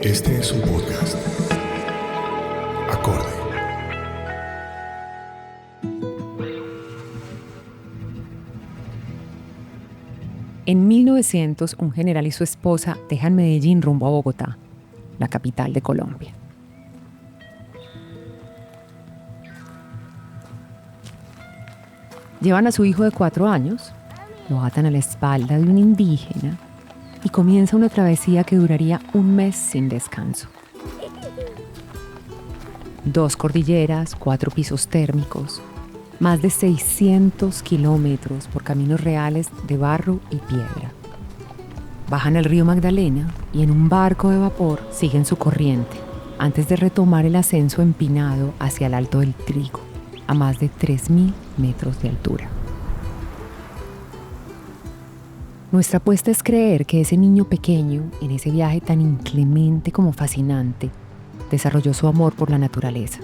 Este es un podcast. Acorde. En 1900, un general y su esposa dejan Medellín rumbo a Bogotá, la capital de Colombia. Llevan a su hijo de 4 años, lo atan a la espalda de un indígena y comienza una travesía que duraría un mes sin descanso. 2 cordilleras, 4 pisos térmicos, más de 600 kilómetros por caminos reales de barro y piedra. Bajan el río Magdalena y en un barco de vapor siguen su corriente antes de retomar el ascenso empinado hacia el Alto del Trigo, a más de 3.000 metros de altura. Nuestra apuesta es creer que ese niño pequeño, en ese viaje tan inclemente como fascinante, desarrolló su amor por la naturaleza.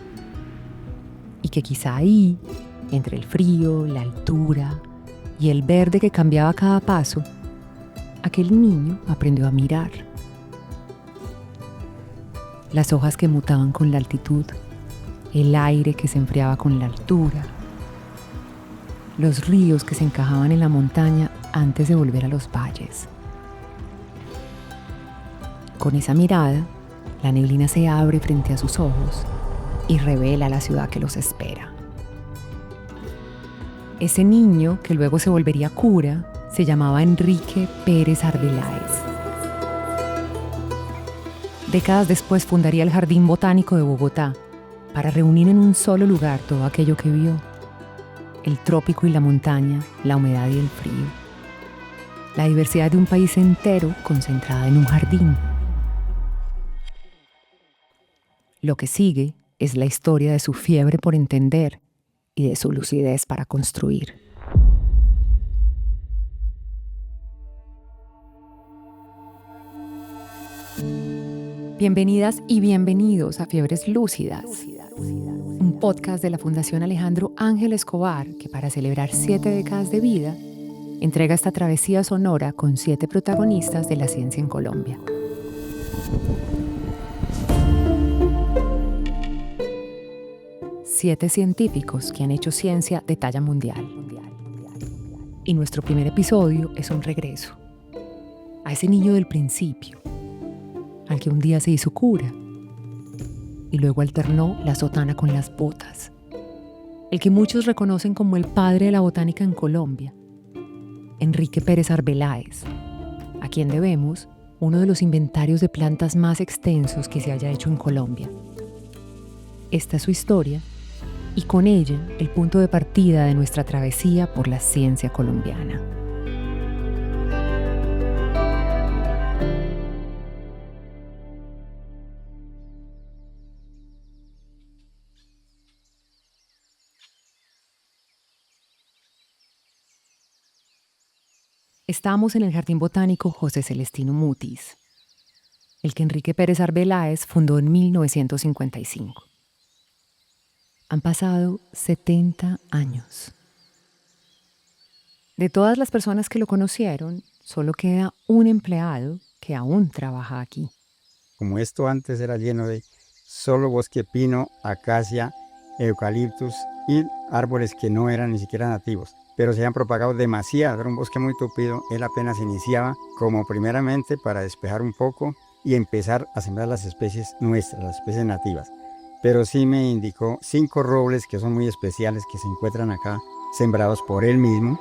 Y que quizá ahí, entre el frío, la altura y el verde que cambiaba a cada paso, aquel niño aprendió a mirar. Las hojas que mutaban con la altitud, el aire que se enfriaba con la altura, los ríos que se encajaban en la montaña antes de volver a los valles. Con esa mirada, la neblina se abre frente a sus ojos y revela la ciudad que los espera. Ese niño, que luego se volvería cura, se llamaba Enrique Pérez Arbeláez. Décadas después fundaría el Jardín Botánico de Bogotá para reunir en un solo lugar todo aquello que vio: el trópico y la montaña, la humedad y el frío, la diversidad de un país entero concentrada en un jardín. Lo que sigue es la historia de su fiebre por entender y de su lucidez para construir. Bienvenidas y bienvenidos a Fiebres Lúcidas, un podcast de la Fundación Alejandro Ángel Escobar que, para celebrar 7 décadas de vida, entrega esta travesía sonora con 7 protagonistas de la ciencia en Colombia. Siete científicos que han hecho ciencia de talla mundial. Y nuestro primer episodio es un regreso a ese niño del principio, al que un día se hizo cura y luego alternó la sotana con las botas, el que muchos reconocen como el padre de la botánica en Colombia, Enrique Pérez Arbeláez, a quien debemos uno de los inventarios de plantas más extensos que se haya hecho en Colombia. Esta es su historia y con ella el punto de partida de nuestra travesía por la ciencia colombiana. Estamos en el Jardín Botánico José Celestino Mutis, el que Enrique Pérez Arbeláez fundó en 1955. Han pasado 70 años. De todas las personas que lo conocieron, solo queda un empleado que aún trabaja aquí. Como esto antes era lleno de solo bosque pino, acacia, eucaliptus y árboles que no eran ni siquiera nativos, pero se habían propagado demasiado, era un bosque muy tupido. Él apenas iniciaba como primeramente para despejar un poco y empezar a sembrar las especies nuestras, las especies nativas. Pero sí me indicó 5 robles que son muy especiales que se encuentran acá, sembrados por él mismo.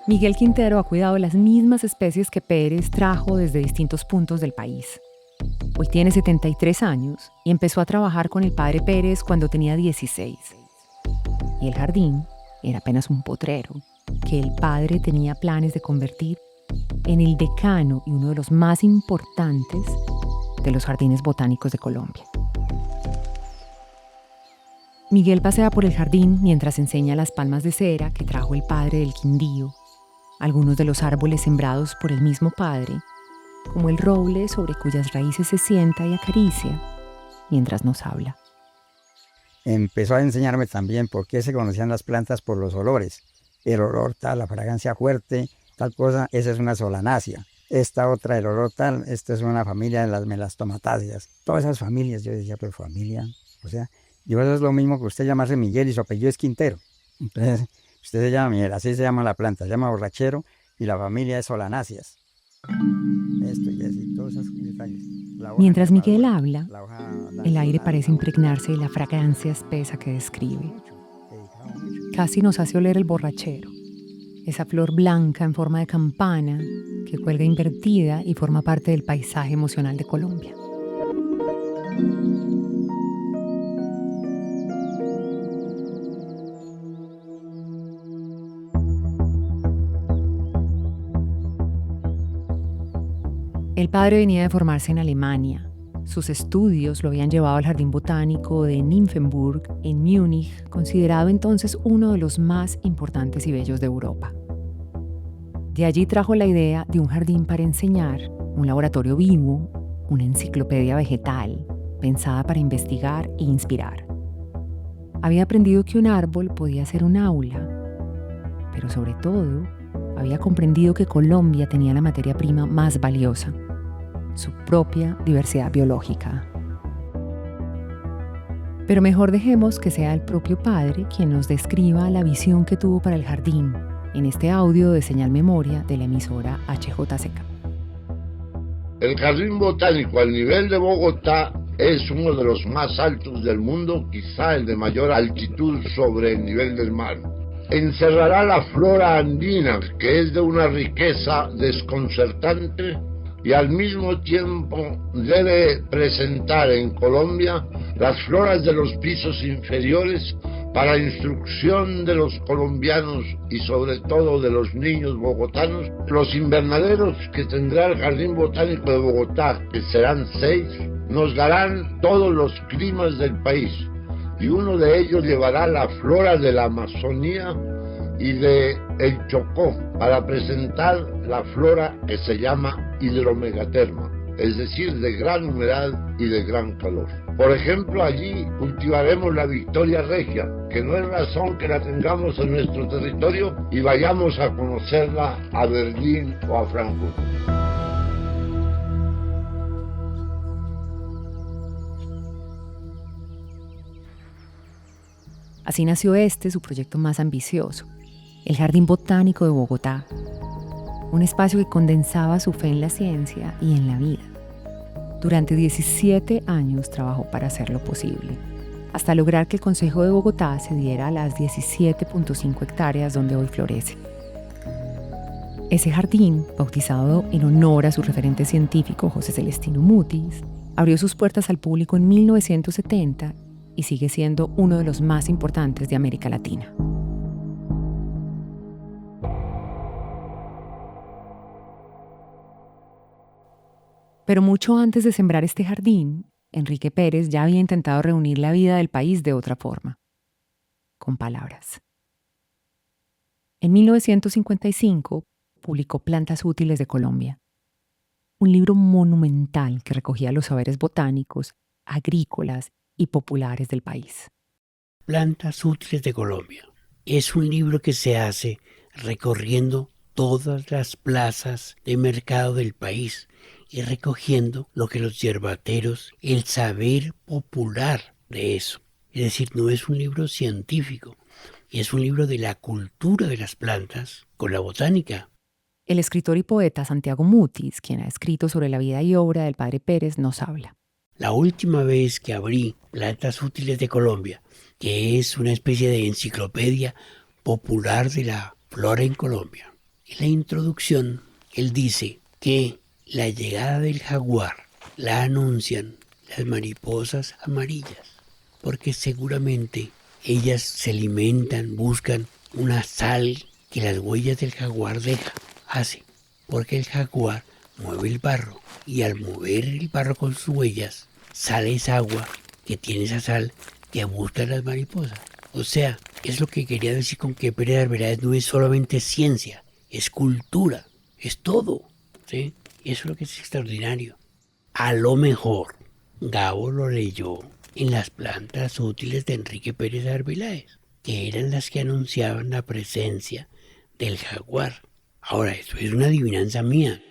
Miguel Quintero ha cuidado las mismas especies que Pérez trajo desde distintos puntos del país. Hoy tiene 73 años y empezó a trabajar con el padre Pérez cuando tenía 16. Y el jardín era apenas un potrero que el padre tenía planes de convertir en el decano y uno de los más importantes de los jardines botánicos de Colombia. Miguel pasea por el jardín mientras enseña las palmas de cera que trajo el padre del Quindío, algunos de los árboles sembrados por el mismo padre, como el roble sobre cuyas raíces se sienta y acaricia mientras nos habla. Empezó a enseñarme también por qué se conocían las plantas por los olores. El olor tal, la fragancia fuerte, tal cosa, esa es una solanácea. esta otra, el olor tal, esta es una familia de las melastomatáceas. Todas esas familias, yo decía, pero familia, o sea, yo eso es lo mismo que usted llamarse Miguel y su apellido es Quintero. Entonces, usted se llama Miguel, así se llama la planta, se llama borrachero y la familia es solanáceas. Esto y así, todos esos detalles. Mientras Miguel habla, el aire parece impregnarse de la fragancia espesa que describe. Casi nos hace oler el borrachero, esa flor blanca en forma de campana que cuelga invertida y forma parte del paisaje emocional de Colombia. El padre venía de formarse en Alemania. Sus estudios lo habían llevado al Jardín Botánico de Nymphenburg, en Múnich, considerado entonces uno de los más importantes y bellos de Europa. De allí trajo la idea de un jardín para enseñar, un laboratorio vivo, una enciclopedia vegetal, pensada para investigar e inspirar. Había aprendido que un árbol podía ser un aula, pero sobre todo, había comprendido que Colombia tenía la materia prima más valiosa, su propia diversidad biológica. Pero mejor dejemos que sea el propio padre quien nos describa la visión que tuvo para el jardín en este audio de Señal Memoria de la emisora HJCK. El Jardín Botánico al nivel de Bogotá es uno de los más altos del mundo, quizá el de mayor altitud sobre el nivel del mar. Encerrará la flora andina, que es de una riqueza desconcertante, y al mismo tiempo debe presentar en Colombia las floras de los pisos inferiores para instrucción de los colombianos y sobre todo de los niños bogotanos. Los invernaderos que tendrá el Jardín Botánico de Bogotá, que serán 6, nos darán todos los climas del país, y uno de ellos llevará la flora de la Amazonía y de el Chocó para presentar la flora que se llama hidromegaterma, es decir, de gran humedad y de gran calor. Por ejemplo, allí cultivaremos la Victoria Regia, que no es razón que la tengamos en nuestro territorio y vayamos a conocerla a Berlín o a Frankfurt. Así nació su proyecto más ambicioso, el Jardín Botánico de Bogotá, un espacio que condensaba su fe en la ciencia y en la vida. Durante 17 años trabajó para hacerlo posible, hasta lograr que el Consejo de Bogotá cediera las 17.5 hectáreas donde hoy florece. Ese jardín, bautizado en honor a su referente científico José Celestino Mutis, abrió sus puertas al público en 1970 y sigue siendo uno de los más importantes de América Latina. Pero mucho antes de sembrar este jardín, Enrique Pérez ya había intentado reunir la vida del país de otra forma, con palabras. En 1955 publicó Plantas Útiles de Colombia, un libro monumental que recogía los saberes botánicos, agrícolas y populares del país. Plantas Útiles de Colombia es un libro que se hace recorriendo todas las plazas de mercado del país y recogiendo lo que los yerbateros, el saber popular de eso. Es decir, no es un libro científico, es un libro de la cultura de las plantas con la botánica. El escritor y poeta Santiago Mutis, quien ha escrito sobre la vida y obra del padre Pérez, nos habla. La última vez que abrí Plantas Útiles de Colombia, que es una especie de enciclopedia popular de la flora en Colombia, en la introducción él dice que la llegada del jaguar la anuncian las mariposas amarillas, porque seguramente ellas se alimentan, buscan una sal que las huellas del jaguar hace, porque el jaguar mueve el barro y al mover el barro con sus huellas sale esa agua que tiene esa sal que buscan las mariposas. O sea, es lo que quería decir con que Pérez Arveláez no es solamente ciencia, es cultura, es todo, ¿sí? Eso es lo que es extraordinario. A lo mejor Gabo lo leyó en las Plantas Útiles de Enrique Pérez Arveláez, que eran las que anunciaban la presencia del jaguar. Ahora, esto es una adivinanza mía.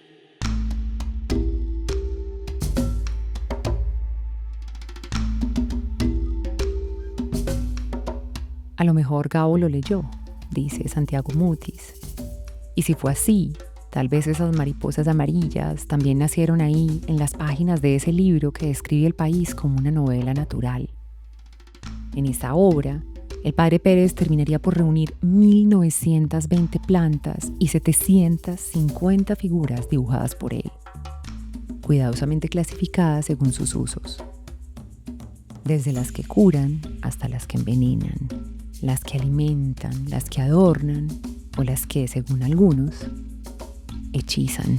A lo mejor Gabo lo leyó, dice Santiago Mutis. Y si fue así, tal vez esas mariposas amarillas también nacieron ahí, en las páginas de ese libro que describe el país como una novela natural. En esta obra, el padre Pérez terminaría por reunir 1920 plantas y 750 figuras dibujadas por él, cuidadosamente clasificadas según sus usos. Desde las que curan hasta las que envenenan, las que alimentan, las que adornan o las que, según algunos, hechizan.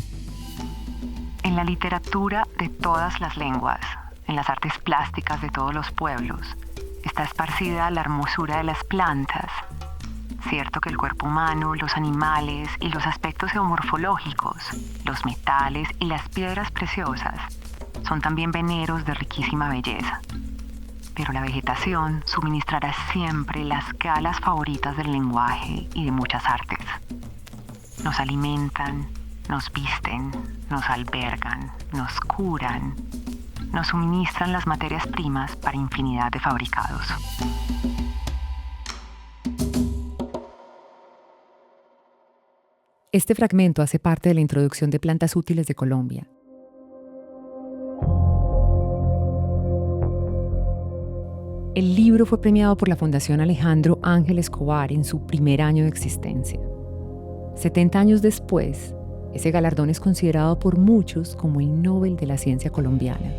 En la literatura de todas las lenguas, en las artes plásticas de todos los pueblos, está esparcida la hermosura de las plantas. Cierto que el cuerpo humano, los animales y los aspectos geomorfológicos, los metales y las piedras preciosas, son también veneros de riquísima belleza. Pero la vegetación suministrará siempre las galas favoritas del lenguaje y de muchas artes. Nos alimentan, nos visten, nos albergan, nos curan, nos suministran las materias primas para infinidad de fabricados. Este fragmento hace parte de la introducción de Plantas Útiles de Colombia. El libro fue premiado por la Fundación Alejandro Ángel Escobar en su primer año de existencia. 70 años después, ese galardón es considerado por muchos como el Nobel de la Ciencia colombiana.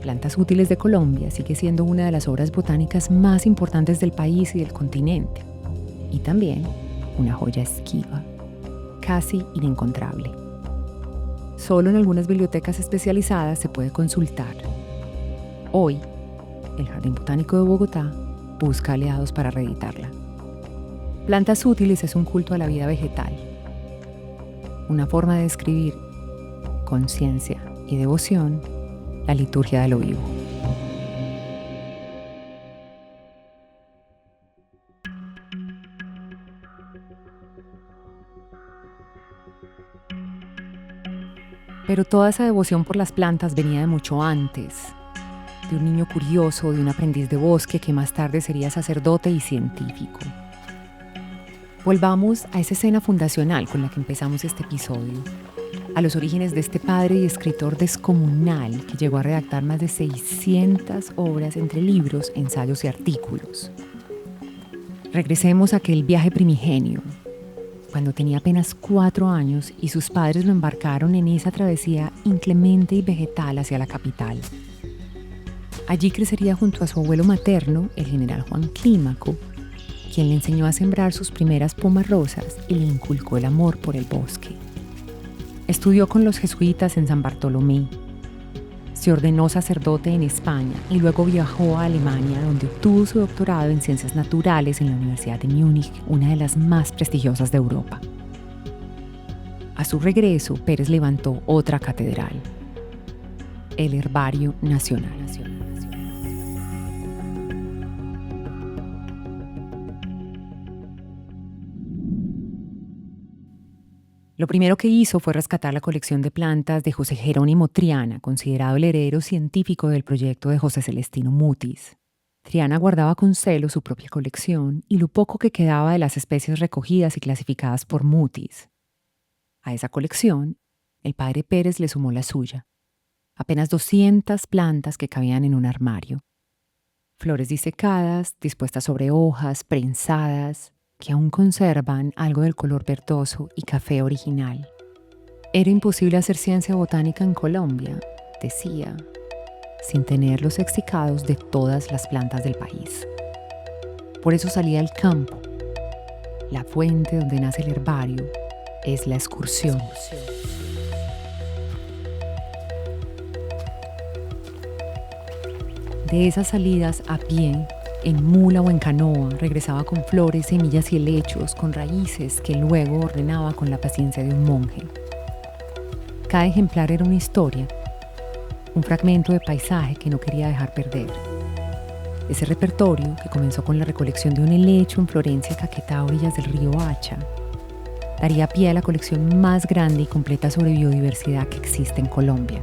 Plantas Útiles de Colombia sigue siendo una de las obras botánicas más importantes del país y del continente, y también una joya esquiva, casi inencontrable. Solo en algunas bibliotecas especializadas se puede consultar. Hoy, el Jardín Botánico de Bogotá busca aliados para reeditarla. Plantas Útiles es un culto a la vida vegetal, una forma de describir con ciencia y devoción la liturgia de lo vivo. Pero toda esa devoción por las plantas venía de mucho antes, de un niño curioso, de un aprendiz de bosque que más tarde sería sacerdote y científico. Volvamos a esa escena fundacional con la que empezamos este episodio, a los orígenes de este padre y escritor descomunal que llegó a redactar más de 600 obras entre libros, ensayos y artículos. Regresemos a aquel viaje primigenio, cuando tenía apenas 4 años y sus padres lo embarcaron en esa travesía inclemente y vegetal hacia la capital. Allí crecería junto a su abuelo materno, el general Juan Clímaco, quien le enseñó a sembrar sus primeras pomas rosas y le inculcó el amor por el bosque. Estudió con los jesuitas en San Bartolomé, se ordenó sacerdote en España y luego viajó a Alemania, donde obtuvo su doctorado en Ciencias Naturales en la Universidad de Múnich, una de las más prestigiosas de Europa. A su regreso, Pérez levantó otra catedral, el Herbario Nacional. Lo primero que hizo fue rescatar la colección de plantas de José Jerónimo Triana, considerado el heredero científico del proyecto de José Celestino Mutis. Triana guardaba con celo su propia colección y lo poco que quedaba de las especies recogidas y clasificadas por Mutis. A esa colección, el padre Pérez le sumó la suya. Apenas 200 plantas que cabían en un armario. Flores disecadas, dispuestas sobre hojas, prensadas, que aún conservan algo del color verdoso y café original. Era imposible hacer ciencia botánica en Colombia, decía, sin tener los explicados de todas las plantas del país. Por eso salía al campo. La fuente donde nace el herbario es la excursión. De esas salidas a pie, en mula o en canoa, regresaba con flores, semillas y helechos, con raíces que luego ordenaba con la paciencia de un monje. Cada ejemplar era una historia, un fragmento de paisaje que no quería dejar perder. Ese repertorio, que comenzó con la recolección de un helecho en Florencia, Caquetá, a orillas del río Hacha, daría pie a la colección más grande y completa sobre biodiversidad que existe en Colombia.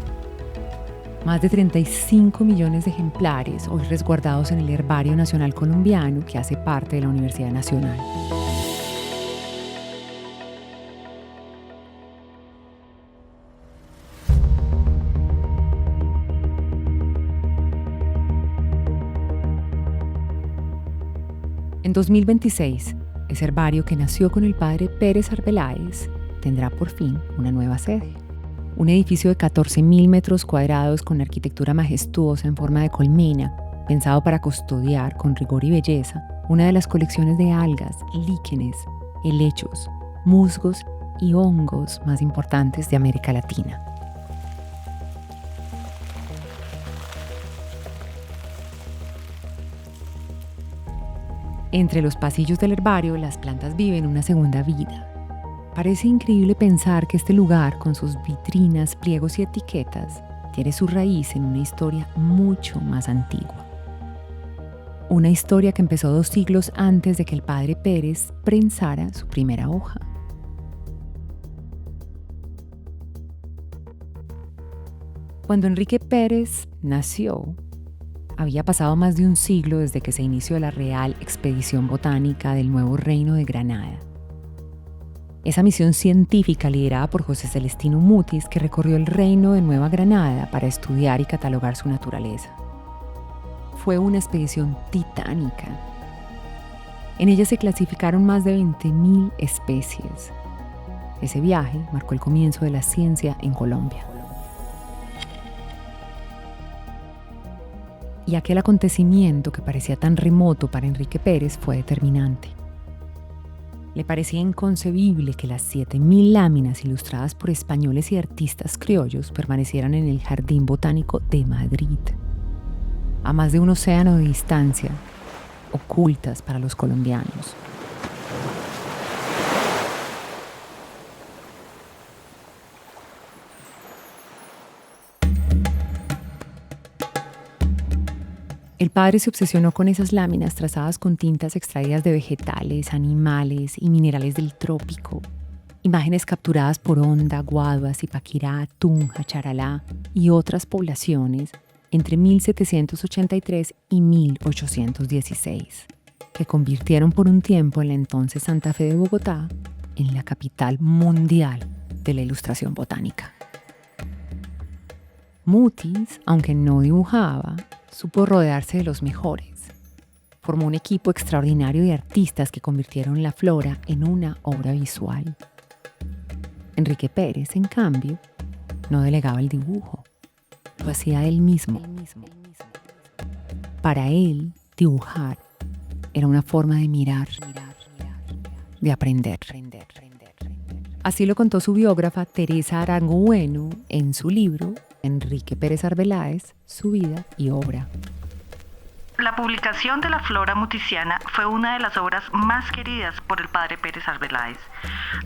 Más de 35 millones de ejemplares hoy resguardados en el Herbario Nacional Colombiano, que hace parte de la Universidad Nacional. En 2026, ese herbario que nació con el padre Pérez Arbeláez tendrá por fin una nueva sede. Un edificio de 14.000 metros cuadrados con arquitectura majestuosa en forma de colmena, pensado para custodiar con rigor y belleza una de las colecciones de algas, líquenes, helechos, musgos y hongos más importantes de América Latina. Entre los pasillos del herbario, las plantas viven una segunda vida. Parece increíble pensar que este lugar, con sus vitrinas, pliegos y etiquetas, tiene su raíz en una historia mucho más antigua. Una historia que empezó 2 siglos antes de que el padre Pérez prensara su primera hoja. Cuando Enrique Pérez nació, había pasado más de un siglo desde que se inició la Real Expedición Botánica del Nuevo Reino de Granada. Esa misión científica liderada por José Celestino Mutis, que recorrió el reino de Nueva Granada para estudiar y catalogar su naturaleza. Fue una expedición titánica. En ella se clasificaron más de 20.000 especies. Ese viaje marcó el comienzo de la ciencia en Colombia. Y aquel acontecimiento que parecía tan remoto para Enrique Pérez fue determinante. Le parecía inconcebible que las 7.000 láminas ilustradas por españoles y artistas criollos permanecieran en el Jardín Botánico de Madrid, a más de un océano de distancia, ocultas para los colombianos. El padre se obsesionó con esas láminas trazadas con tintas extraídas de vegetales, animales y minerales del trópico. Imágenes capturadas por Honda, Guadua, Zipaquirá, Tunja, Charalá y otras poblaciones entre 1783 y 1816, que convirtieron por un tiempo en la entonces Santa Fe de Bogotá en la capital mundial de la ilustración botánica. Mutis, aunque no dibujaba, supo rodearse de los mejores. Formó un equipo extraordinario de artistas que convirtieron la flora en una obra visual. Enrique Pérez, en cambio, no delegaba el dibujo, lo hacía él mismo. Para él, dibujar era una forma de mirar, de aprender. Así lo contó su biógrafa Teresa Arango Bueno en su libro Enrique Pérez Arbeláez, su vida y obra. La publicación de la Flora Mutisiana fue una de las obras más queridas por el padre Pérez Arbeláez.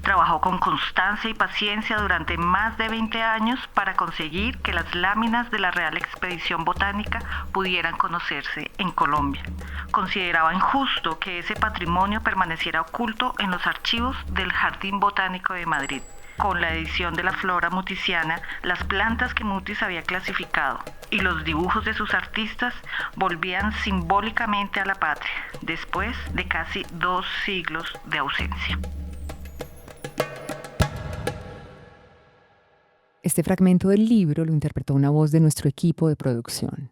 Trabajó con constancia y paciencia durante más de 20 años para conseguir que las láminas de la Real Expedición Botánica pudieran conocerse en Colombia. Consideraba injusto que ese patrimonio permaneciera oculto en los archivos del Jardín Botánico de Madrid. Con la edición de la Flora Mutisiana, las plantas que Mutis había clasificado y los dibujos de sus artistas volvían simbólicamente a la patria, después de casi 2 siglos de ausencia. Este fragmento del libro lo interpretó una voz de nuestro equipo de producción.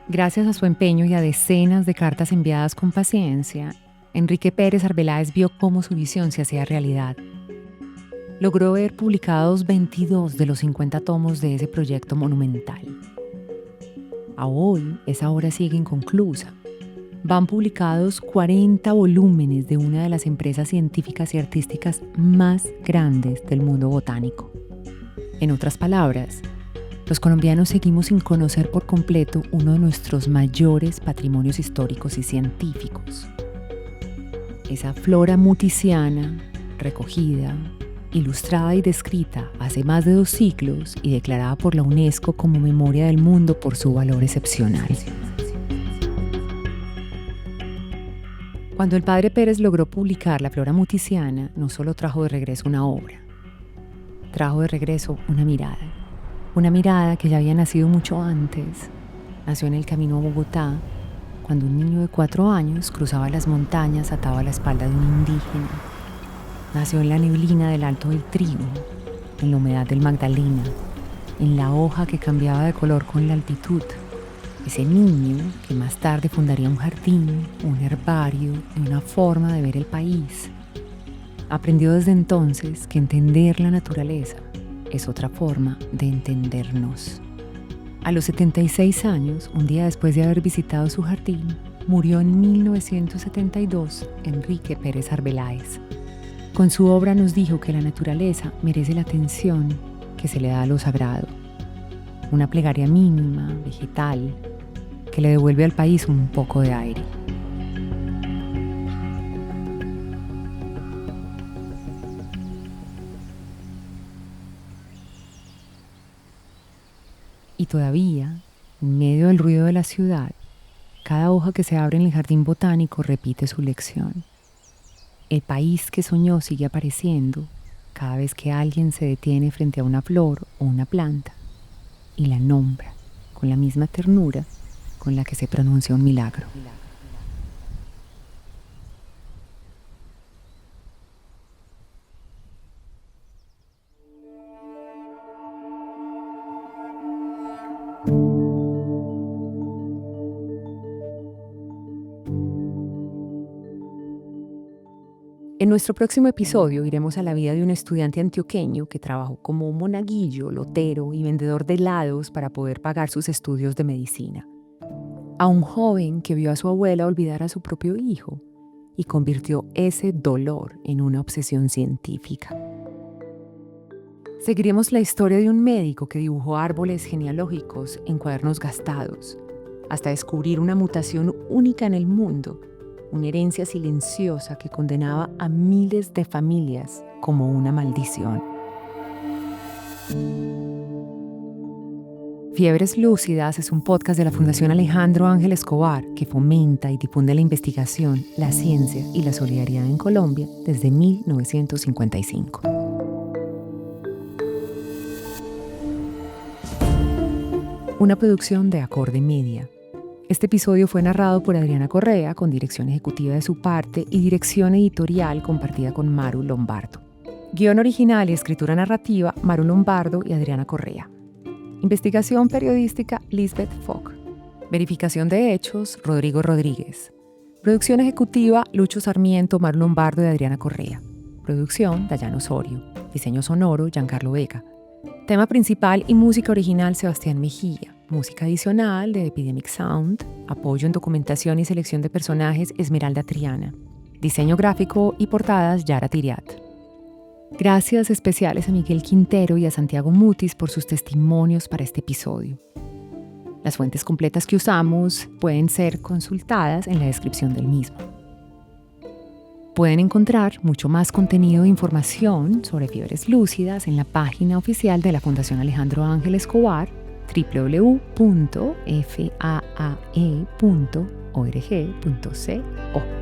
Gracias a su empeño y a decenas de cartas enviadas con paciencia, Enrique Pérez Arbeláez vio cómo su visión se hacía realidad. Logró ver publicados 22 de los 50 tomos de ese proyecto monumental. A hoy, esa obra sigue inconclusa. Van publicados 40 volúmenes de una de las empresas científicas y artísticas más grandes del mundo botánico. En otras palabras, los colombianos seguimos sin conocer por completo uno de nuestros mayores patrimonios históricos y científicos. Esa flora mutisiana, recogida, ilustrada y descrita hace más de 2 siglos y declarada por la UNESCO como Memoria del Mundo por su valor excepcional. Cuando el padre Pérez logró publicar La Flora Muticiana, no solo trajo de regreso una obra, trajo de regreso una mirada que ya había nacido mucho antes. Nació en el camino a Bogotá, cuando un niño de 4 años cruzaba las montañas atado a la espalda de un indígena. Nació en la neblina del Alto del Trigo, en la humedad del Magdalena, en la hoja que cambiaba de color con la altitud. Ese niño que más tarde fundaría un jardín, un herbario y una forma de ver el país. Aprendió desde entonces que entender la naturaleza es otra forma de entendernos. A los 76 años, un día después de haber visitado su jardín, murió en 1972 Enrique Pérez Arbeláez. Con su obra nos dijo que la naturaleza merece la atención que se le da a lo sagrado. Una plegaria mínima, vegetal, que le devuelve al país un poco de aire. Y todavía, en medio del ruido de la ciudad, cada hoja que se abre en el jardín botánico repite su lección. El país que soñó sigue apareciendo cada vez que alguien se detiene frente a una flor o una planta y la nombra con la misma ternura con la que se pronuncia un milagro. En nuestro próximo episodio iremos a la vida de un estudiante antioqueño que trabajó como monaguillo, lotero y vendedor de helados para poder pagar sus estudios de medicina. A un joven que vio a su abuela olvidar a su propio hijo y convirtió ese dolor en una obsesión científica. Seguiremos la historia de un médico que dibujó árboles genealógicos en cuadernos gastados, hasta descubrir una mutación única en el mundo, una herencia silenciosa que condenaba a miles de familias como una maldición. Fiebres Lúcidas es un podcast de la Fundación Alejandro Ángel Escobar que fomenta y difunde la investigación, la ciencia y la solidaridad en Colombia desde 1955. Una producción de Acorde Media. Este episodio fue narrado por Adriana Correa, con dirección ejecutiva de su parte y dirección editorial compartida con Maru Lombardo. Guión original y escritura narrativa, Maru Lombardo y Adriana Correa. Investigación periodística, Lisbeth Fock. Verificación de hechos, Rodrigo Rodríguez. Producción ejecutiva, Lucho Sarmiento, Maru Lombardo y Adriana Correa. Producción, Dayana Osorio. Diseño sonoro, Giancarlo Vega. Tema principal y música original, Sebastián Mejía. Música adicional de Epidemic Sound. Apoyo en documentación y selección de personajes, Esmeralda Triana. Diseño gráfico y portadas, Yara Tiriat. Gracias especiales a Miguel Quintero y a Santiago Mutis por sus testimonios para este episodio. Las fuentes completas que usamos pueden ser consultadas en la descripción del mismo. Pueden encontrar mucho más contenido e información sobre Fiebres Lúcidas en la página oficial de la Fundación Alejandro Ángel Escobar, www.faae.org.co.